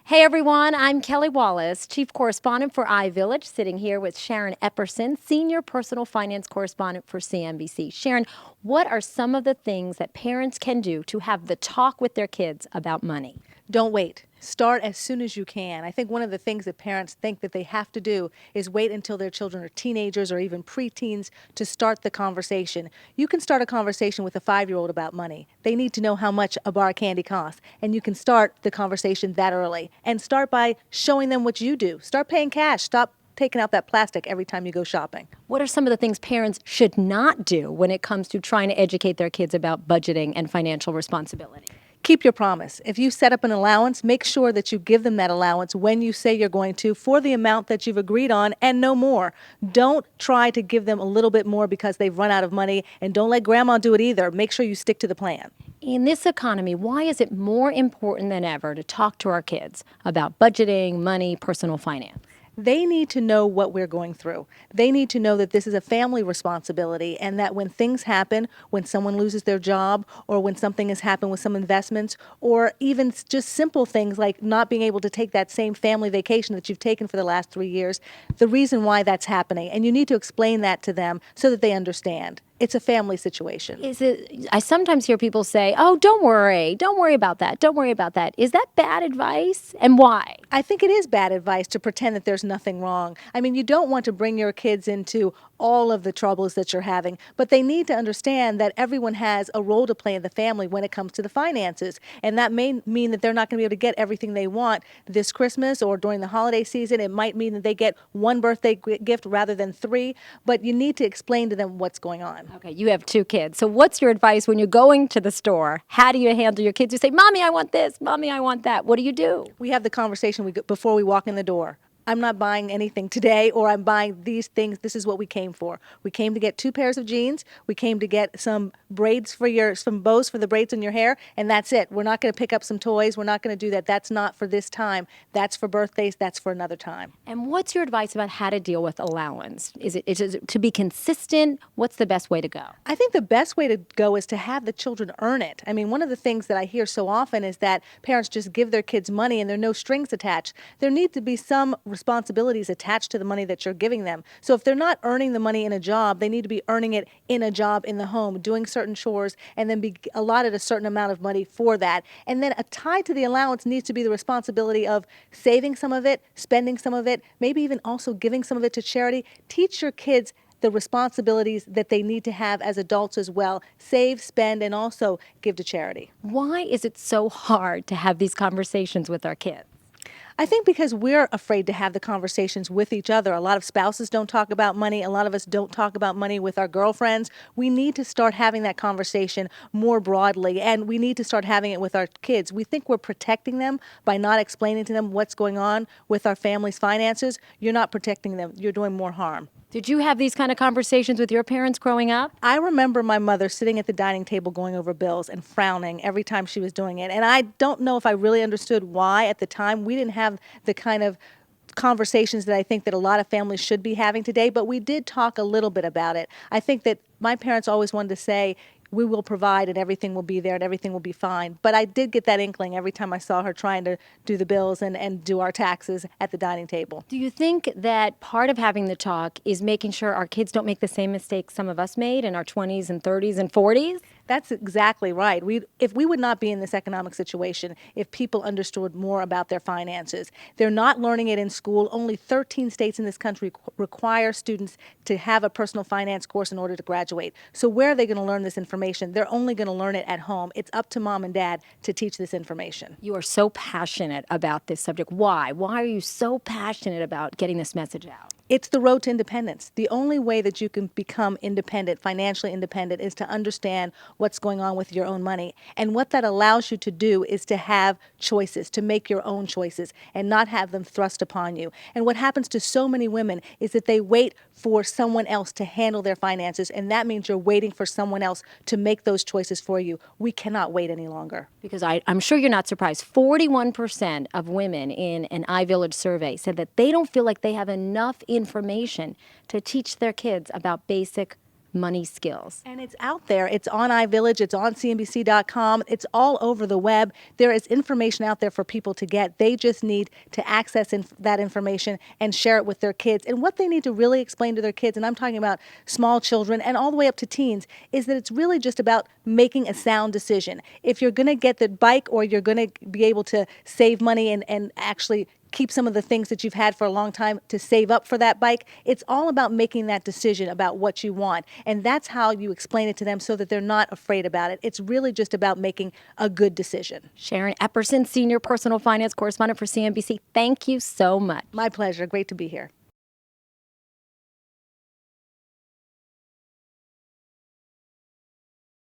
Hey everyone, I'm Kelly Wallace, Chief Correspondent for iVillage, sitting here with Sharon Epperson, Senior Personal Finance Correspondent for CNBC. Sharon, what are some of the things that parents can do to have the talk with their kids about money? Don't wait. Start as soon as you can. I think one of the things that parents think that they have to do is wait until their children are teenagers or even preteens to start the conversation. You can start a conversation with a 5-year-old about money. They need to know how much a bar of candy costs, and you can start the conversation that early. And start by showing them what you do. Start paying cash. Stop taking out that plastic every time you go shopping. What are some of the things parents should not do when it comes to trying to educate their kids about budgeting and financial responsibility? Keep your promise. If you set up an allowance, make sure that you give them that allowance when you say you're going to for the amount that you've agreed on and no more. Don't try to give them a little bit more because they've run out of money, and don't let grandma do it either. Make sure you stick to the plan. In this economy, why is it more important than ever to talk to our kids about budgeting, money, personal finance? They need to know what we're going through. They need to know that this is a family responsibility and that when things happen, when someone loses their job or when something has happened with some investments or even just simple things like not being able to take that same family vacation that you've taken for the last 3 years, the reason why that's happening. And you need to explain that to them so that they understand. It's a family situation. I sometimes hear people say, "Oh, don't worry about that. Don't worry about that." Is that bad advice, and why? I think it is bad advice to pretend that there's nothing wrong. I mean, you don't want to bring your kids into all of the troubles that you're having, but they need to understand that everyone has a role to play in the family when it comes to the finances. And that may mean that they're not going to be able to get everything they want this Christmas or during the holiday season. It might mean that they get one birthday gift rather than 3, but you need to explain to them what's going on. Okay, you have 2 kids. So what's your advice when you're going to the store? How do you handle your kids who say, "Mommy, I want this. Mommy, I want that"? What do you do? We have the conversation before we walk in the door. I'm not buying anything today, or I'm buying these things. This is what we came for. We came to get 2 pairs of jeans. We came to get some some bows for the braids in your hair, and that's it. We're not going to pick up some toys. We're not going to do that. That's not for this time. That's for birthdays. That's for another time. And what's your advice about how to deal with allowance? Is it to be consistent? What's the best way to go? I think the best way to go is to have the children earn it. I mean, one of the things that I hear so often is that parents just give their kids money and there are no strings attached. There need to be some responsibilities attached to the money that you're giving them. So if they're not earning the money in a job, they need to be earning it in a job in the home, doing certain chores, and then be allotted a certain amount of money for that. And then a tie to the allowance needs to be the responsibility of saving some of it, spending some of it, maybe even also giving some of it to charity. Teach your kids the responsibilities that they need to have as adults as well. Save, spend, and also give to charity. Why is it so hard to have these conversations with our kids? I think because we're afraid to have the conversations with each other. A lot of spouses don't talk about money. A lot of us don't talk about money with our girlfriends. We need to start having that conversation more broadly, and we need to start having it with our kids. We think we're protecting them by not explaining to them what's going on with our family's finances. You're not protecting them. You're doing more harm. Did you have these kind of conversations with your parents growing up? I remember my mother sitting at the dining table going over bills and frowning every time she was doing it. And I don't know if I really understood why at the time. We didn't have the kind of conversations that I think that a lot of families should be having today, but we did talk a little bit about it. I think that my parents always wanted to say, we will provide and everything will be there and everything will be fine. But I did get that inkling every time I saw her trying to do the bills and do our taxes at the dining table. Do you think that part of having the talk is making sure our kids don't make the same mistakes some of us made in our 20s and 30s and 40s? That's exactly right. If we would not be in this economic situation if people understood more about their finances. They're not learning it in school. Only 13 states in this country require students to have a personal finance course in order to graduate. So where are they going to learn this information? They're only going to learn it at home. It's up to mom and dad to teach this information. You are so passionate about this subject. Why? Why are you so passionate about getting this message out? It's the road to independence. The only way that you can become independent, financially independent, is to understand what's going on with your own money. And what that allows you to do is to have choices, to make your own choices and not have them thrust upon you. And what happens to so many women is that they wait for someone else to handle their finances, and that means you're waiting for someone else to make those choices for you. We cannot wait any longer. Because I'm sure you're not surprised. 41% of women in an iVillage survey said that they don't feel like they have enough information to teach their kids about basic money skills. And it's out there. It's on iVillage. It's on CNBC.com. It's all over the web. There is information out there for people to get. They just need to access that information and share it with their kids. And what they need to really explain to their kids, and I'm talking about small children and all the way up to teens, is that it's really just about making a sound decision. If you're going to get the bike, or you're going to be able to save money and actually keep some of the things that you've had for a long time to save up for that bike, it's all about making that decision about what you want. And that's how you explain it to them so that they're not afraid about it. It's really just about making a good decision. Sharon Epperson, Senior Personal Finance Correspondent for CNBC, thank you so much. My pleasure. Great to be here.